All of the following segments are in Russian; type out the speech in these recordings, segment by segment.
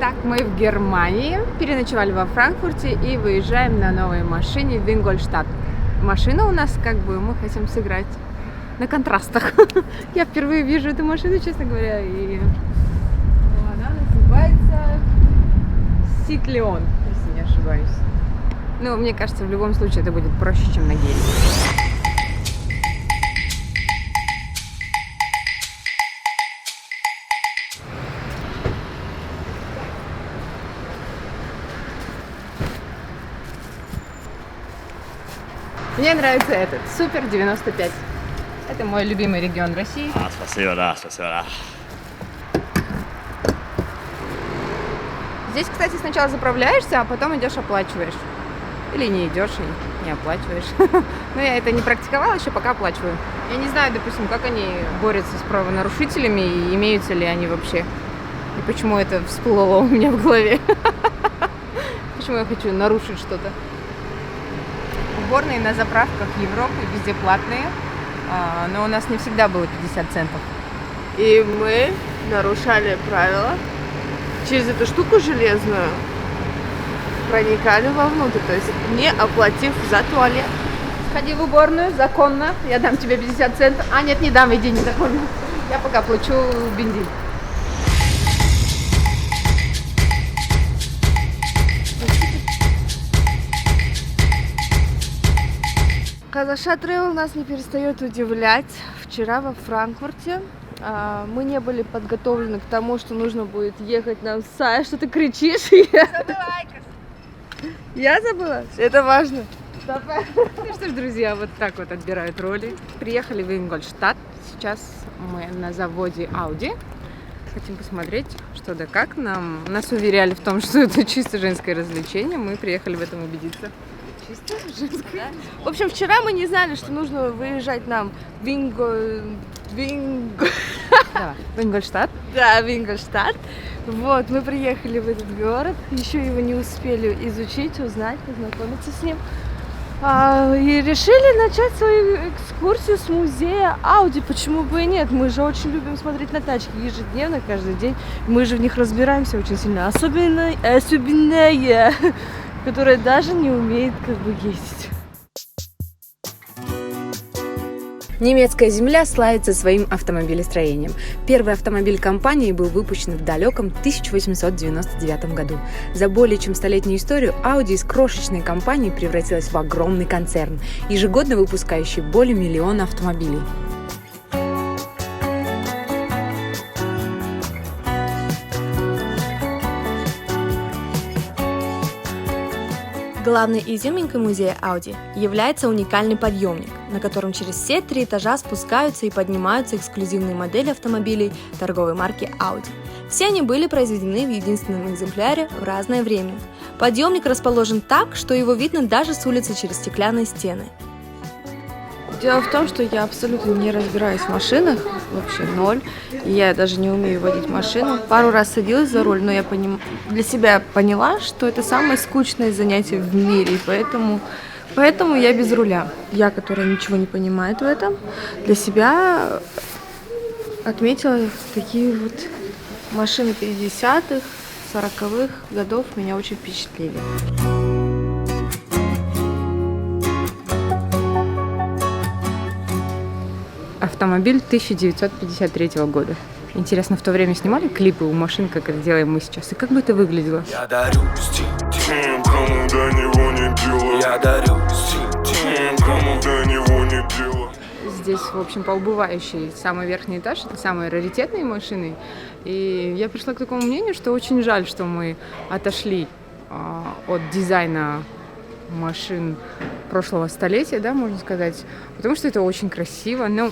Итак, мы в Германии, переночевали во Франкфурте и выезжаем на новой машине в Ингольштадт. Машина у нас мы хотим сыграть на контрастах. Я впервые вижу эту машину, честно говоря, и она называется Citroën, если не ошибаюсь. Ну, мне кажется, в любом случае это будет проще, чем на гелике. Мне нравится этот Супер 95. Это мой любимый регион России. Спасибо, да, спасибо, да. Здесь, кстати, сначала заправляешься, а потом идешь оплачиваешь. Или не идешь и не оплачиваешь. Но я это не практиковала еще, пока оплачиваю. Я не знаю, допустим, как они борются с правонарушителями и имеются ли они вообще. И почему это всплыло у меня в голове. Почему я хочу нарушить что-то. Уборные на заправках Европы везде платные, но у нас не всегда было 50 центов. И мы нарушали правила. Через эту штуку железную проникали вовнутрь, то есть не оплатив за туалет. Сходи в уборную, законно, я дам тебе 50 центов. А нет, не дам, иди, незаконно. Я пока плачу бензин. Казаша Travel нас не перестает удивлять. Вчера во Франкфурте мы не были подготовлены к тому, что нужно будет ехать нам с Сая. Что ты кричишь? Я забыла? Это важно. Ну что ж, друзья, вот так вот отбирают роли. Приехали в Ингольштадт. Сейчас мы на заводе Audi. Хотим посмотреть, что да как. Нас уверяли в том, что это чисто женское развлечение. Мы приехали в этом убедиться. Чисто женское. В общем, вчера мы не знали, что нужно выезжать нам в Ингольштадт. Да, в Ингольштадт. Вот, мы приехали в этот город, еще его не успели изучить, узнать, познакомиться с ним. И решили начать свою экскурсию с музея Audi. Почему бы и нет? Мы же очень любим смотреть на тачки ежедневно, каждый день. Мы же в них разбираемся очень сильно. Особенно я, которая даже не умеет ездить. Немецкая земля славится своим автомобилестроением. Первый автомобиль компании был выпущен в далеком 1899 году. За более чем столетнюю историю Audi из крошечной компании превратилась в огромный концерн, ежегодно выпускающий более миллиона автомобилей. Главной изюминкой музея Audi является уникальный подъемник, на котором через все 3 этажа спускаются и поднимаются эксклюзивные модели автомобилей торговой марки Audi. Все они были произведены в единственном экземпляре в разное время. Подъемник расположен так, что его видно даже с улицы через стеклянные стены. Дело в том, что я абсолютно не разбираюсь в машинах, вообще ноль. И я даже не умею водить машину. Пару раз садилась за руль, но я для себя поняла, что это самое скучное занятие в мире. И поэтому я без руля. Я, которая ничего не понимает в этом, для себя отметила такие вот машины 50-х, 40-х годов меня очень впечатлили. Автомобиль 1953 года. Интересно, в то время снимали клипы у машин, как это делаем мы сейчас? И как бы это выглядело? Я дарю тем, кому до него не дело. Я дарю тем, кому до него не дело. Здесь, в общем, по убывающей самый верхний этаж, это самые раритетные машины. И я пришла к такому мнению, что очень жаль, что мы отошли от дизайна машин прошлого столетия, да, можно сказать, потому что это очень красиво, но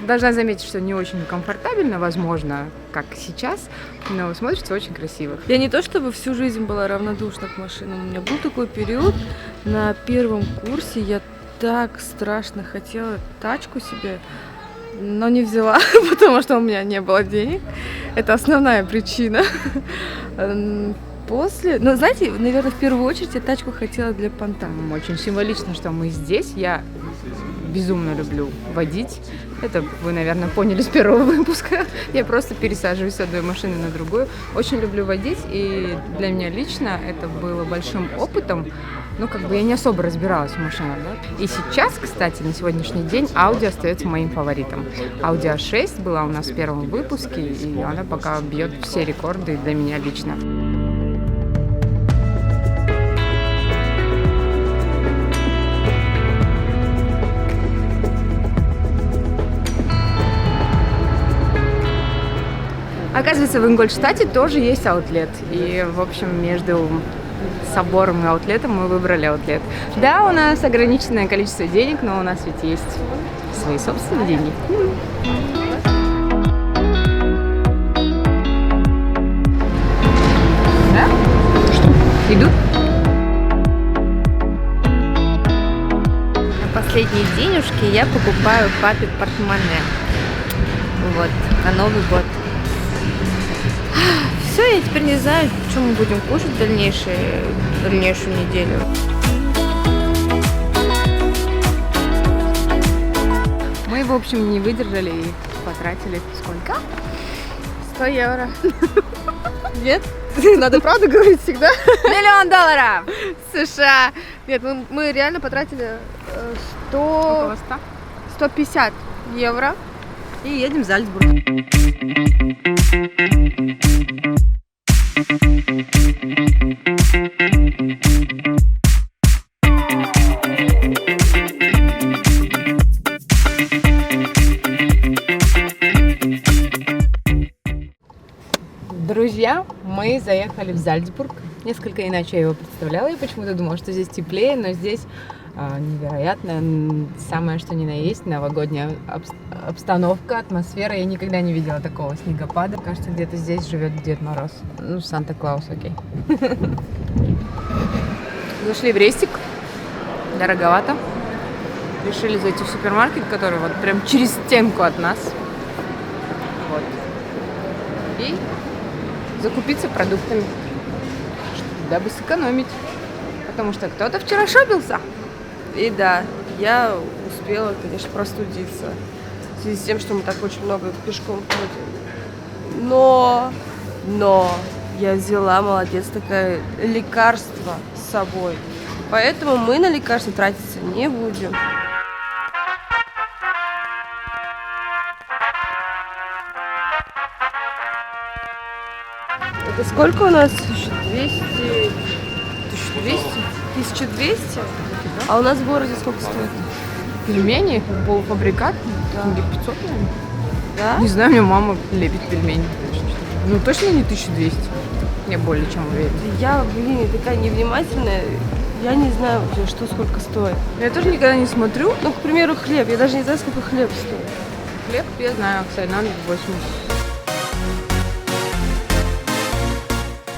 должна заметить, что не очень комфортабельно, возможно, как сейчас, но смотрится очень красиво. Я не то чтобы всю жизнь была равнодушна к машинам, у меня был такой период на первом курсе, я так страшно хотела тачку себе, но не взяла, потому что у меня не было денег, это основная причина. После, ну, знаете, наверное, в первую очередь я тачку хотела для понта. Очень символично, что мы здесь. Я безумно люблю водить. Это вы, наверное, поняли с первого выпуска. Я просто пересаживаюсь с одной машины на другую. Очень люблю водить, и для меня лично это было большим опытом. Ну, как бы я не особо разбиралась в машинах, да. И сейчас, кстати, на сегодняшний день Audi остается моим фаворитом. Audi A6 была у нас в первом выпуске, и она пока бьет все рекорды для меня лично. Оказывается, в Ингольштадте тоже есть аутлет. И, в общем, между собором и аутлетом мы выбрали аутлет. Да, у нас ограниченное количество денег, но у нас ведь есть свои собственные деньги. Да? Что? Идут? На последние денежки я покупаю папе портмоне. Вот, на Новый год. Все, я теперь не знаю, что мы будем кушать в дальнейшую неделю. Мы, в общем, не выдержали и потратили сколько? 100 евро. Нет? Надо правду говорить всегда. $1 миллион! США. Нет, мы реально потратили Около 100. 150 евро. И едем в Зальцбург. Друзья, мы заехали в Зальцбург. Несколько иначе я его представляла. Я почему-то думала, что здесь теплее, но здесь невероятно, самое что ни на есть, новогодняя обстановка, атмосфера. Я никогда не видела такого снегопада. Кажется, где-то здесь живет Дед Мороз. Ну, Санта-Клаус, окей. Зашли в Рестик. Дороговато. Решили зайти в супермаркет, который вот прям через стенку от нас. Вот. И закупиться продуктами, дабы сэкономить. Потому что кто-то вчера шопился. И да, я успела, конечно, простудиться в связи с тем, что мы так очень много пешком ходим. Но я взяла, молодец, такое лекарство с собой. Поэтому мы на лекарства тратиться не будем. Это сколько у нас? 1200? 1200? А у нас в городе сколько стоит? Пельмени, полуфабрикат, Да. 500, наверное. Да? Не знаю, у меня мама лепит пельмени. Ну, точно не 1200. Я более чем уверена. Я, такая невнимательная. Я не знаю вообще, что сколько стоит. Я тоже никогда не смотрю. Ну, к примеру, хлеб. Я даже не знаю, сколько хлеб стоит. Хлеб, я знаю, кстати, надо 8.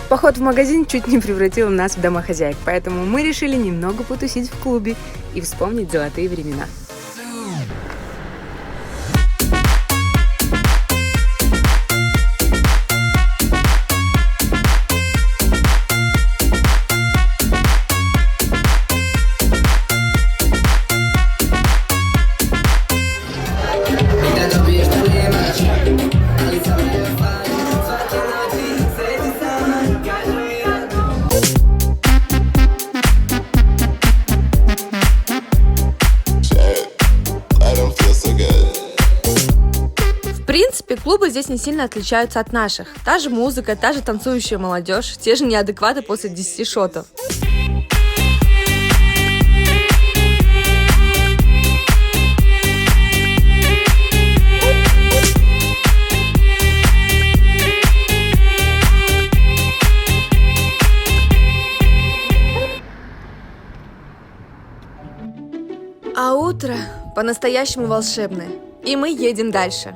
Поход в магазин чуть не превратил нас в домохозяек, поэтому мы решили немного потусить в клубе и вспомнить золотые времена. В принципе, клубы здесь не сильно отличаются от наших. Та же музыка, та же танцующая молодежь, те же неадекваты после 10 шотов. А утро по-настоящему волшебное. И мы едем дальше.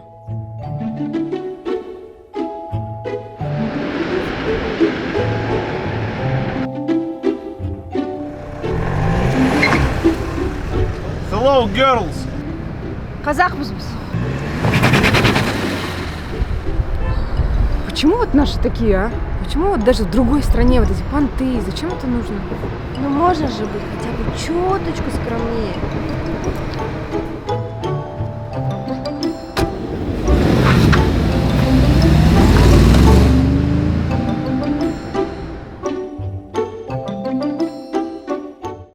Hello, girls! Казахмыз. Почему вот наши такие, а? Почему вот даже в другой стране вот эти понты, зачем это нужно? Ну можно же быть хотя бы чуточку скромнее.